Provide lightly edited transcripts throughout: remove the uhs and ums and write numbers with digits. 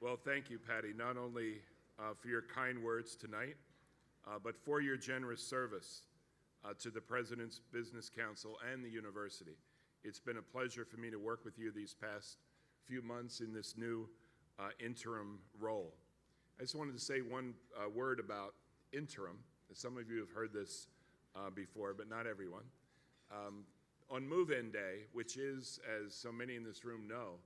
Well, thank you, Patty, not only for your kind words tonight, but for your generous service to the President's Business Council and the university. It's been a pleasure for me to work with you these past few months in this new interim role. I just wanted to say one word about interim. Some of you have heard this before, but not everyone. On Move-In Day, which is, as so many in this room know,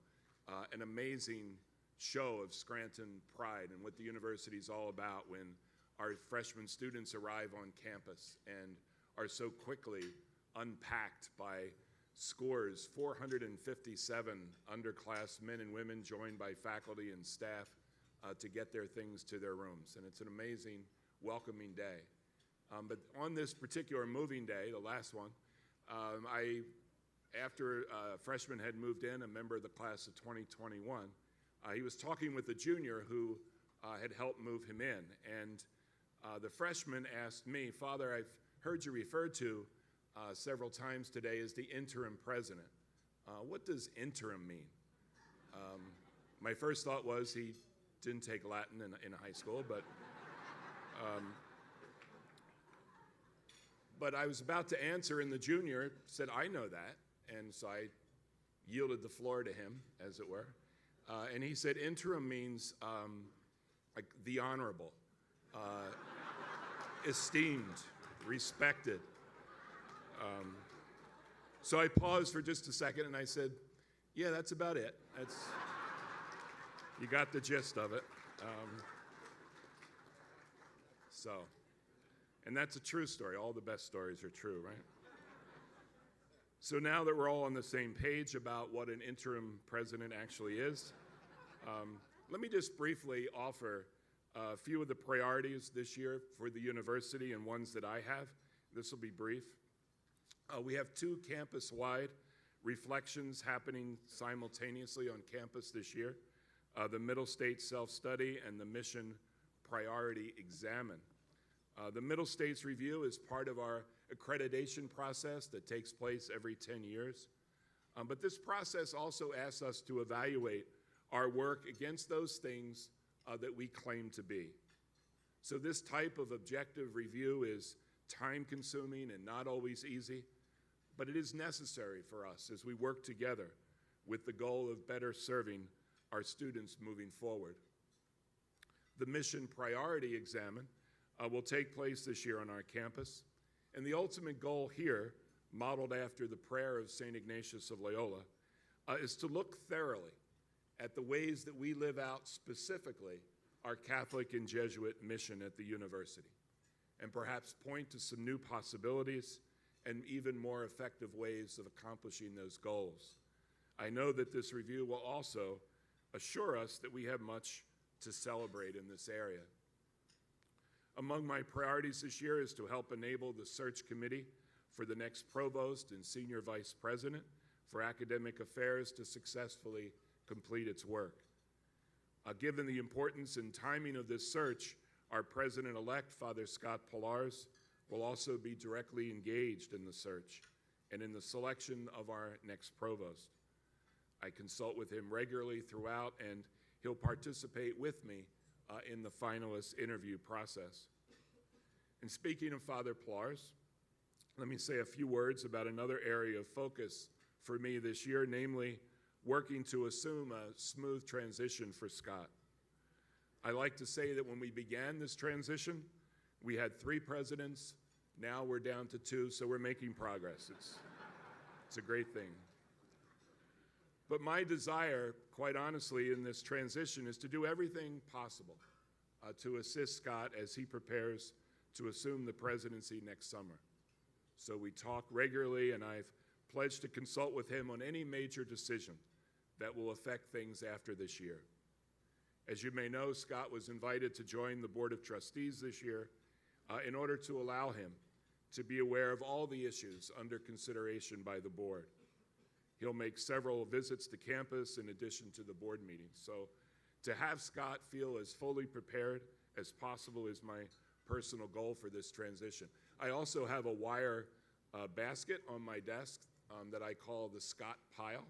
an amazing show of Scranton pride and what the university is all about when our freshman students arrive on campus and are so quickly unpacked by scores, 457 underclass men and women joined by faculty and staff to get their things to their rooms. And it's an amazing welcoming day. But on this particular moving day, the last one, after a freshman had moved in, a member of the class of 2021, he was talking with a junior who had helped move him in. And the freshman asked me, "Father, I've heard you referred to several times today as the interim president. What does interim mean?" My first thought was he didn't take Latin in high school, but I was about to answer, and the junior said, "I know that." And so I yielded the floor to him, as it were. And he said, interim means like the honorable, esteemed, respected. So I paused for just a second and I said, "Yeah, that's about it. You got the gist of it." And that's a true story. All the best stories are true, right? So now that we're all on the same page about what an interim president actually is, let me just briefly offer a few of the priorities this year for the university and ones that I have. This will be brief. We have 2 campus-wide reflections happening simultaneously on campus this year, the Middle States Self-Study and the Mission Priority Examine. The Middle States Review is part of our accreditation process that takes place every 10 years. But this process also asks us to evaluate our work against those things that we claim to be. So this type of objective review is time-consuming and not always easy, but it is necessary for us as we work together with the goal of better serving our students moving forward. The Mission Priority Examine will take place this year on our campus, and the ultimate goal here, modeled after the prayer of St. Ignatius of Loyola, is to look thoroughly at the ways that we live out specifically our Catholic and Jesuit mission at the university, and perhaps point to some new possibilities and even more effective ways of accomplishing those goals. I know that this review will also assure us that we have much to celebrate in this area. Among my priorities this year is to help enable the search committee for the next provost and senior vice president for academic affairs to successfully complete its work. Given the importance and timing of this search, our president-elect, Father Scott Pallars, will also be directly engaged in the search and in the selection of our next provost. I consult with him regularly throughout, and he'll participate with me in the finalist interview process. And speaking of Father Pallars, let me say a few words about another area of focus for me this year, namely working to assume a smooth transition for Scott. I like to say that when we began this transition, we had 3 presidents. Now we're down to 2, so we're making progress. It's a great thing. But my desire, quite honestly, in this transition is to do everything possible to assist Scott as he prepares to assume the presidency next summer. So we talk regularly, and I've pledged to consult with him on any major decision that will affect things after this year. As you may know, Scott was invited to join the Board of Trustees this year in order to allow him to be aware of all the issues under consideration by the board. He'll make several visits to campus in addition to the board meetings. So to have Scott feel as fully prepared as possible is my personal goal for this transition. I also have a wire basket on my desk that I call the Scott pile.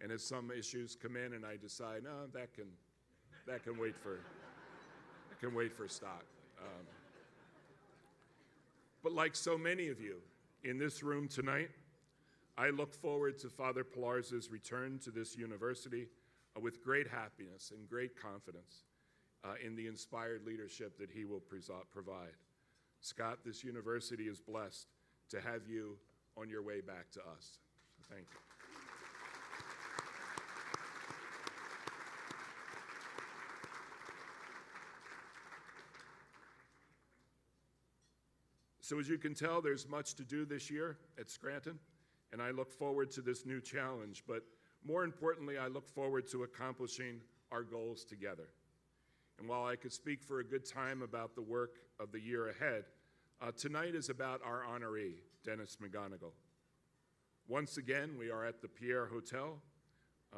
And as some issues come in and I decide, no, that can wait for stock. But like so many of you in this room tonight, I look forward to Father Pilars's return to this university with great happiness and great confidence in the inspired leadership that he will provide. Scott, this university is blessed to have you on your way back to us. So thank you. So as you can tell, there's much to do this year at Scranton, and I look forward to this new challenge. But more importantly, I look forward to accomplishing our goals together. And while I could speak for a good time about the work of the year ahead, tonight is about our honoree, Dennis McGonigal. Once again, we are at the Pierre Hotel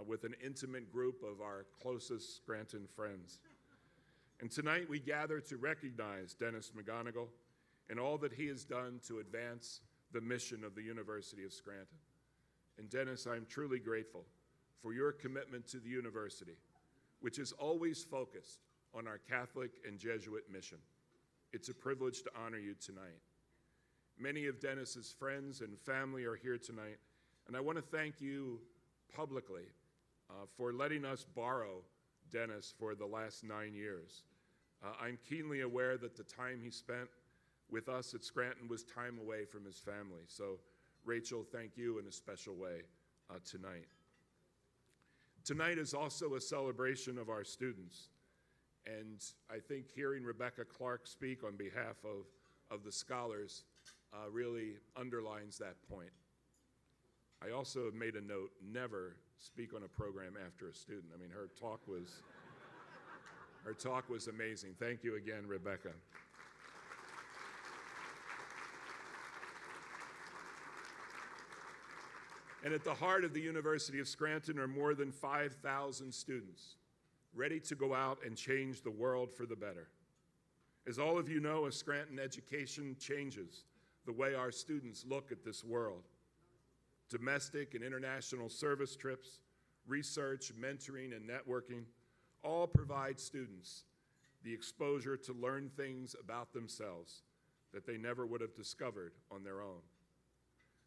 with an intimate group of our closest Scranton friends. And tonight we gather to recognize Dennis McGonigal and all that he has done to advance the mission of the University of Scranton. And Dennis, I'm truly grateful for your commitment to the university, which is always focused on our Catholic and Jesuit mission. It's a privilege to honor you tonight. Many of Dennis's friends and family are here tonight, and I want to thank you publicly for letting us borrow Dennis for the last 9 years. I'm keenly aware that the time he spent with us at Scranton was time away from his family. So, Rachel, thank you in a special way tonight. Tonight is also a celebration of our students. And I think hearing Rebecca Clark speak on behalf of the scholars really underlines that point. I also have made a note, never speak on a program after a student. I mean, her talk was amazing. Thank you again, Rebecca. And at the heart of the University of Scranton are more than 5,000 students ready to go out and change the world for the better. As all of you know, a Scranton education changes the way our students look at this world. Domestic and international service trips, research, mentoring, and networking all provide students the exposure to learn things about themselves that they never would have discovered on their own.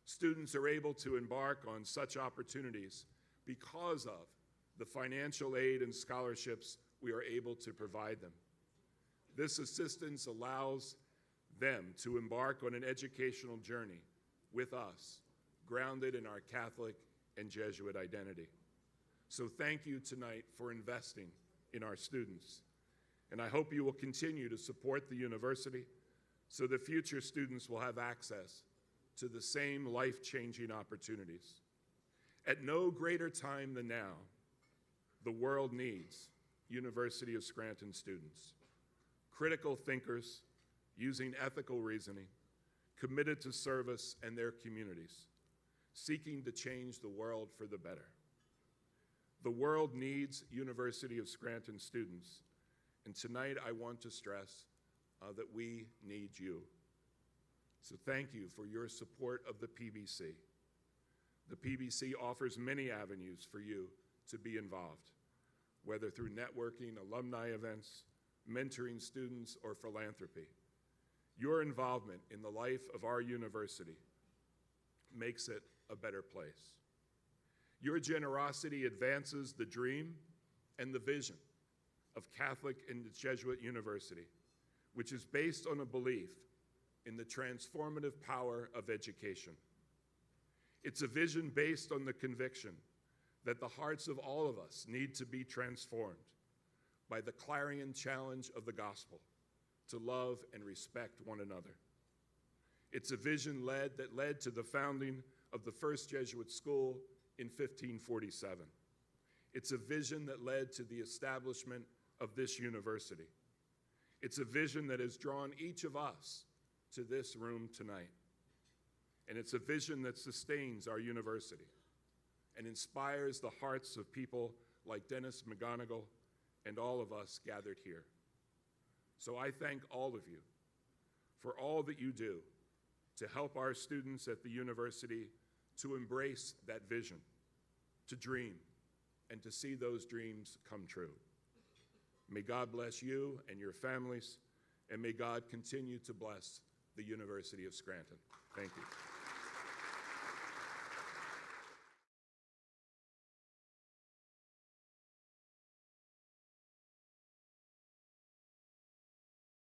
Students are able to embark on such opportunities because of the financial aid and scholarships we are able to provide them. This assistance allows them to embark on an educational journey with us, grounded in our Catholic and Jesuit identity. So thank you tonight for investing in our students. And I hope you will continue to support the university so that future students will have access to the same life-changing opportunities. At no greater time than now, the world needs University of Scranton students, critical thinkers using ethical reasoning, committed to service and their communities, seeking to change the world for the better. The world needs University of Scranton students, and tonight I want to stress that we need you. So thank you for your support of the PBC. The PBC offers many avenues for you to be involved, whether through networking, alumni events, mentoring students, or philanthropy. Your involvement in the life of our university makes it a better place. Your generosity advances the dream and the vision of Catholic and Jesuit University, which is based on a belief in the transformative power of education. It's a vision based on the conviction that the hearts of all of us need to be transformed by the clarion challenge of the gospel to love and respect one another. It's a vision that led to the founding of the first Jesuit school in 1547. It's a vision that led to the establishment of this university. It's a vision that has drawn each of us to this room tonight. And it's a vision that sustains our university and inspires the hearts of people like Dennis McGonigal and all of us gathered here. So I thank all of you for all that you do to help our students at the university to embrace that vision, to dream and to see those dreams come true. May God bless you and your families, and may God continue to bless the University of Scranton. Thank you.